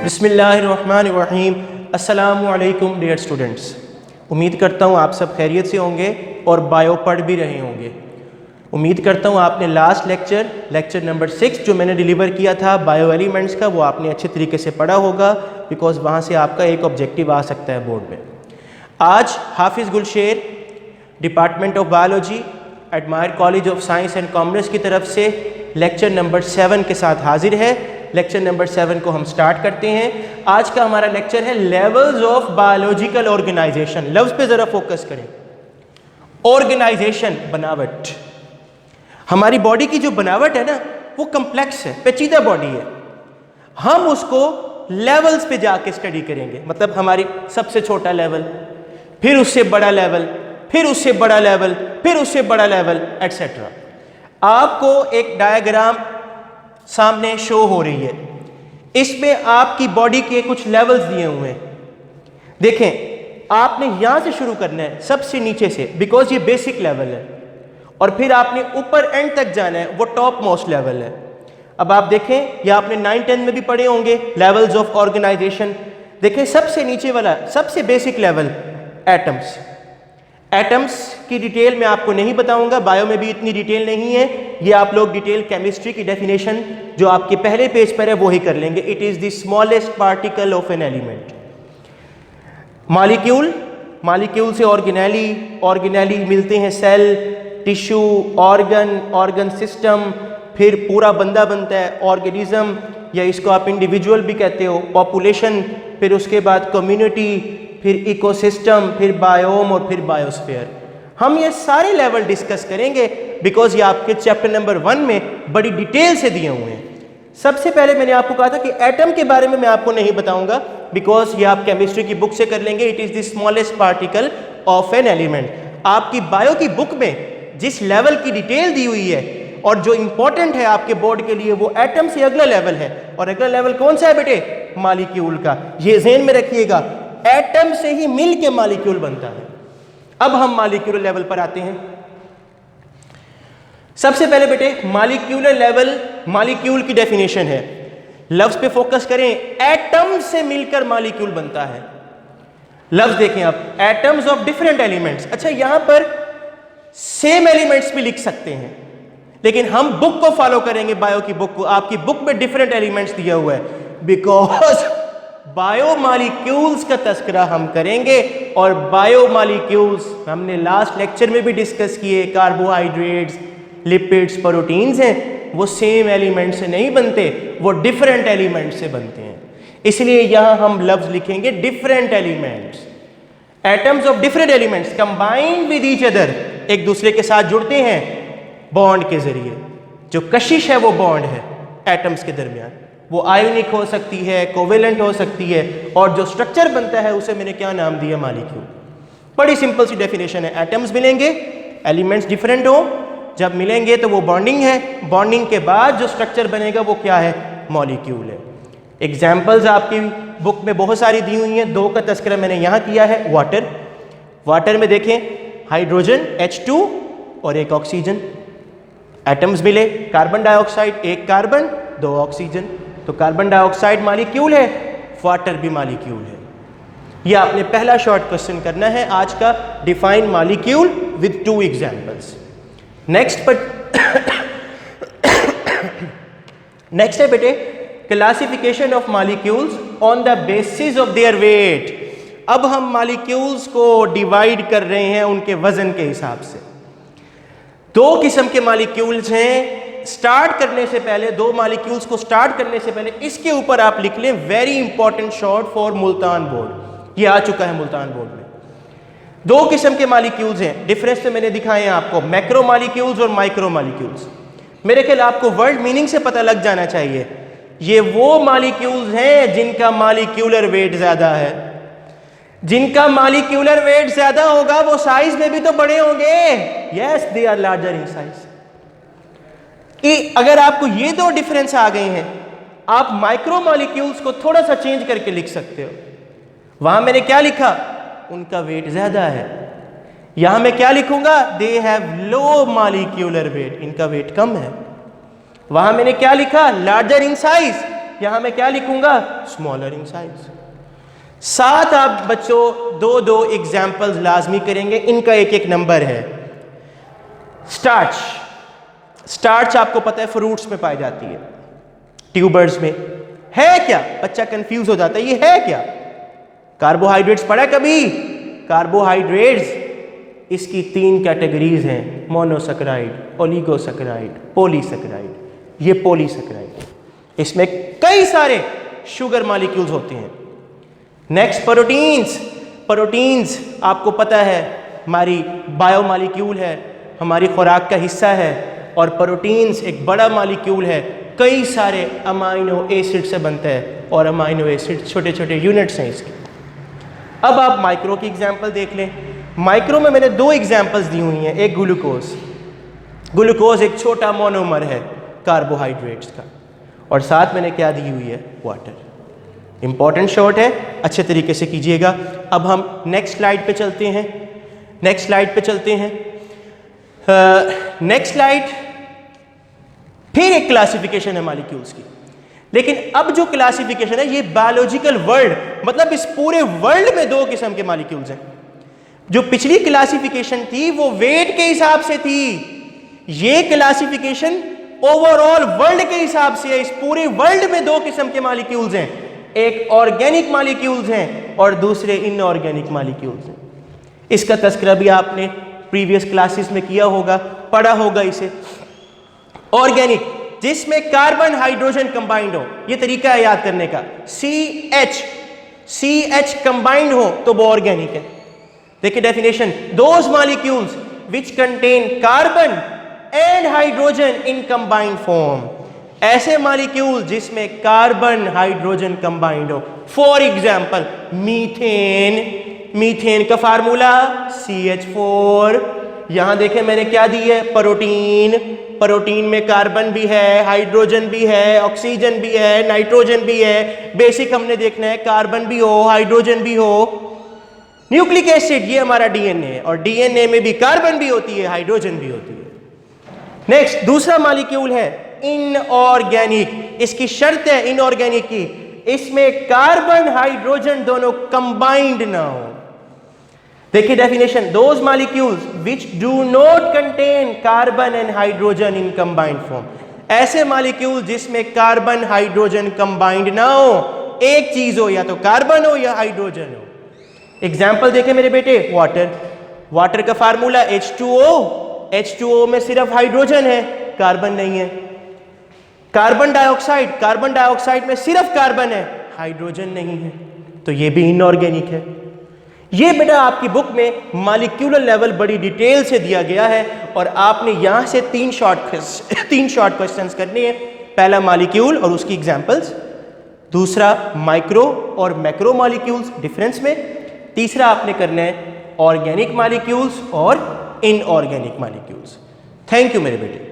बिस्मिल्लाहिर्रहमानिर्रहीम। अस्सलामु अलैकुम डियर स्टूडेंट्स। उम्मीद करता हूँ आप सब खैरियत से होंगे और बायो पढ़ भी रहे होंगे। उम्मीद करता हूँ आपने लास्ट लेक्चर नंबर 6 जो मैंने डिलीवर किया था बायो एलिमेंट्स का, वो आपने अच्छे तरीके से पढ़ा होगा, बिकॉज वहाँ से आपका एक ऑब्जेक्टिव आ सकता है बोर्ड में। आज हाफिज़ Gulsher, department of biology, admire college of science and commerce की तरफ से लेक्चर नंबर 7 के साथ हाजिर है। लेक्चर नंबर 7 को हम स्टार्ट करते हैं। आज का हमारा लेक्चर है लेवल्स ऑफ बायोलॉजिकल ऑर्गेनाइजेशन। लफ्ज़ पे ज़रा फोकस करें। ऑर्गेनाइजेशन, बनावट। हमारी बॉडी की जो बनावट है ना, वो कम्प्लेक्स है, पेचीदा बॉडी है। हम उसको लेवल्स पे जाके स्टडी करेंगे। मतलब हमारी सबसे छोटा लेवल, फिर उससे बड़ा लेवल, फिर उससे बड़ा लेवल, फिर उससे बड़ा लेवल, एटसेट्रा। आपको एक डायग्राम सामने शो हो रही है। इसमें आपकी बॉडी के कुछ लेवल्स दिए हुए हैं। देखें, आपने यहां से शुरू करना है, सबसे नीचे से, बिकॉज ये बेसिक लेवल है, और फिर आपने ऊपर एंड तक जाना है, वो टॉप मोस्ट लेवल है। अब आप देखें, ये आपने 9-10 में भी पढ़े होंगे, लेवल्स ऑफ ऑर्गेनाइजेशन। देखें, सबसे नीचे वाला, सबसे बेसिक लेवल, एटम्स। एटम्स की डिटेल मैं आपको नहीं बताऊंगा, बायो में भी इतनी डिटेल नहीं है। ये आप लोग डिटेल केमिस्ट्री की डेफिनेशन जो आपके पहले पेज पर है वो ही कर लेंगे। It is the smallest particle of an element. Molecule, molecule से ऑर्गेनेली, ऑर्गेनेली मिलते हैं cell, tissue, organ, organ system, फिर पूरा बंदा बनता है ऑर्गेनिज्म, या इसको आप इंडिविजुअल भी कहते हो, पॉपुलेशन, फिर उसके बाद कम्युनिटी, फिर इकोसिस्टम, फिर बायोम और फिर बायोस्फीयर। हम ये सारे लेवल डिस्कस करेंगे बिकॉज ये आपके चैप्टर नंबर 1 में बड़ी डिटेल से दिए हुए हैं। सबसे पहले मैंने आपको कहा था कि एटम के बारे में मैं आपको नहीं बताऊंगा बिकॉज ये आप केमिस्ट्री की बुक से कर लेंगे। It is the smallest particle of an element. आपकी बायो की बुक में जिस लेवल की डिटेल दी हुई है और जो इंपॉर्टेंट है आपके बोर्ड के लिए, वो एटम से अगला लेवल है। और अगला लेवल कौन सा है बेटे? मॉलिक्यूल का। ये ज़हन में रखिएगा, एटम से ही मिल के मॉलिक्यूल बनता है। अब हम मॉलिक्यूलर लेवल पर आते हैं। सबसे पहले बेटे मॉलिक्यूलर लेवल, मॉलिक्यूल की डेफिनेशन है। लफ्ज पे फोकस करें, एटम से मिलकर मॉलिक्यूल बनता है। लफ्ज देखें आप, एटम्स ऑफ डिफरेंट एलिमेंट्स। अच्छा, यहां पर सेम एलिमेंट्स भी लिख सकते हैं, लेकिन हम बुक को फॉलो करेंगे, बायो की बुक को। आपकी बुक में डिफरेंट एलिमेंट्स दिया हुआ है बिकॉज बायोमॉलिक्यूल्स का तस्करा हम करेंगे। और बायोमॉलिक्यूल्स हमने लास्ट लेक्चर में भी डिस्कस किए। कार्बोहाइड्रेट्स, लिपिड्स, प्रोटीन्स हैं, वो सेम एलिमेंट से नहीं बनते, वो डिफरेंट एलिमेंट से बनते हैं। इसलिए यहां हम लफ्ज लिखेंगे different elements. Atoms of different elements combined with each other, एक दूसरे के साथ जुड़ते हैं बॉन्ड के जरिए। जो कशिश है वो बॉन्ड है एटम्स के दरमियान। वो आयोनिक हो सकती है, कोवेलेंट हो सकती है, और जो स्ट्रक्चर बनता है उसे मैंने क्या नाम दिया? मॉलिक्यूल। बड़ी सिंपल सी डेफिनेशन है। एटम्स मिलेंगे, एलिमेंट्स डिफरेंट हो, जब मिलेंगे तो वो बॉन्डिंग है। बॉन्डिंग के बाद जो स्ट्रक्चर बनेगा वो क्या है? मॉलिक्यूल है। एग्जाम्पल्स आपकी बुक में बहुत सारी दी हुई हैं। 2 का तस्करा मैंने यहाँ किया है। वाटर, वाटर में देखें हाइड्रोजन H2 और एक ऑक्सीजन। एटम्स मिले, कार्बन डाइऑक्साइड, एक कार्बन, 2 ऑक्सीजन। तो कार्बन डाइऑक्साइड मॉलिक्यूल है, वाटर भी मॉलिक्यूल है। ये आपने पहला शॉर्ट क्वेश्चन करना है आज का। Define molecule with 2 examples. Next next है बेटे classification of molecules on the basis of their weight. अब हम मॉलिक्यूल्स को डिवाइड कर रहे हैं उनके वजन के हिसाब से। 2 किस्म के मॉलिक्यूल्स हैं। स्टार्ट करने से पहले, 2 मॉलिक्यूल्स को स्टार्ट करने से पहले इसके ऊपर आप लिख लें very important short for Multan board. ये आ चुका है मुल्तान बोर्ड में। 2 किस्म के मॉलिक्यूल्स हैं। डिफरेंस में मैंने दिखाए हैं आपको, मैक्रो मॉलिक्यूल्स और माइक्रो मॉलिक्यूल्स। मेरे ख्याल आपको वर्ड मीनिंग से पता लग जाना चाहिए। ये वो मॉलिक्यूल्स हैं जिनका मॉलिक्यूलर वेट ज्यादा है। जिनका मॉलिक्यूलर वेट ज्यादा होगा वो साइज में भी तो बड़े होंगे। Yes, they are larger in size. अगर आपको ये 2 डिफरेंस आ गए हैं, आप माइक्रो मॉलिक्यूल्स को थोड़ा सा चेंज करके लिख सकते हो। वहां मैंने क्या लिखा? उनका वेट ज्यादा है। यहां मैं क्या लिखूंगा? They have low molecular weight, इनका वेट कम है। वहां मैंने क्या लिखा? लार्जर इन साइज, यहां मैं क्या लिखूंगा, स्मॉलर इन साइज। साथ आप बच्चों दो दो एग्जाम्पल्स लाजमी करेंगे, इनका एक एक नंबर है। स्टार्च, स्टार्च आपको पता है फ्रूट्स में पाई जाती है, ट्यूबर्स में है क्या, बच्चा कंफ्यूज हो जाता है ये है क्या। कार्बोहाइड्रेट्स पढ़ा कभी, कार्बोहाइड्रेट्स इसकी 3 कैटेगरीज हैं, मोनोसैकेराइड, ओलिगोसैकेराइड, पॉलीसैकेराइड। ये पॉलीसैकेराइड, इसमें कई सारे शुगर मॉलिक्यूल्स होते हैं। नेक्स्ट प्रोटीन्स, प्रोटीन्स आपको पता है हमारी बायोमॉलिक्यूल है, हमारी खुराक का हिस्सा है, और प्रोटीन्स एक बड़ा मॉलिक्यूल है, कई सारे अमाइनो एसिड से बनता है, और अमाइनो एसिड छोटे छोटे यूनिट्स हैं इसके। अब आप माइक्रो की एग्जांपल देख लें। माइक्रो में मैंने 2 एग्जांपल्स दी हुई हैं, एक ग्लूकोज, ग्लूकोज एक छोटा मोनोमर है कार्बोहाइड्रेट्स का, और साथ मैंने क्या दी हुई है, वाटर। इंपॉर्टेंट शॉर्ट है, अच्छे तरीके से कीजिएगा। अब हम नेक्स्ट स्लाइड पे चलते हैं, नेक्स्ट स्लाइड पे चलते हैं। नेक्स्ट स्लाइड, फिर एक क्लासिफिकेशन है मॉलिक्यूल्स की, लेकिन अब जो क्लासिफिकेशन है ये बायोलॉजिकल वर्ल्ड, मतलब इस पूरे वर्ल्ड में 2 किस्म के मॉलिक्यूल्स हैं। जो पिछली क्लासिफिकेशन थी वो वेट के हिसाब से थी, ये क्लासिफिकेशन ओवरऑल वर्ल्ड के हिसाब से है। इस पूरे वर्ल्ड में 2 किस्म के मॉलिक्यूल्स हैं, एक ऑर्गेनिक मॉलिक्यूल्स हैं और दूसरे इनऑर्गेनिक मॉलिक्यूल्स हैं। इसका तस्करा भी आपने प्रीवियस क्लासेस में किया होगा, पढ़ा होगा इसे। ऑर्गेनिक जिसमें कार्बन हाइड्रोजन कंबाइंड हो, ये तरीका है याद करने का, CH कंबाइंड हो तो वो ऑर्गेनिक है। देखिए definition, those molecules which contain carbon and hydrogen in combined form, ऐसे मॉलिक्यूल जिसमें कार्बन हाइड्रोजन कंबाइंड हो। फॉर एग्जाम्पल मीथेन, मीथेन का फार्मूला CH4। यहां देखें मैंने क्या दी है, प्रोटीन, प्रोटीन में कार्बन भी है, हाइड्रोजन भी है, ऑक्सीजन भी है, नाइट्रोजन भी है। बेसिक हमने देखना है कार्बन भी हो, हाइड्रोजन भी हो। न्यूक्लिक एसिड, ये हमारा डीएनए है, और डीएनए में भी कार्बन भी होती है, हाइड्रोजन भी होती है। नेक्स्ट दूसरा मॉलिक्यूल है इनऑर्गेनिक, इसकी शर्त है इनऑर्गेनिक की, इसमें कार्बन हाइड्रोजन दोनों कंबाइंड ना हो। देखिए definition, those molecules which do not contain carbon and hydrogen in combined form, ऐसे मॉलिक्यूल जिसमें कार्बन हाइड्रोजन कंबाइंड ना हो, एक चीज हो, या तो कार्बन हो या हाइड्रोजन हो। एग्जाम्पल देखें मेरे बेटे, वाटर, वाटर का फार्मूला H2O, H2O में सिर्फ हाइड्रोजन है, कार्बन नहीं है। कार्बन डाइऑक्साइड, कार्बन डाइऑक्साइड में सिर्फ कार्बन है, हाइड्रोजन नहीं है, तो ये भी इनऑर्गेनिक है। ये बेटा आपकी बुक में मॉलिक्यूलर लेवल बड़ी डिटेल से दिया गया है, और आपने यहां से 3 शॉर्ट क्वेश्चंस करने हैं। पहला मॉलिक्यूल और उसकी एग्जांपल्स, दूसरा माइक्रो और मैक्रो मॉलिक्यूल्स डिफरेंस में, तीसरा आपने करना है ऑर्गेनिक मॉलिक्यूल्स और इनऑर्गेनिक मॉलिक्यूल्स। थैंक यू मेरे बेटे।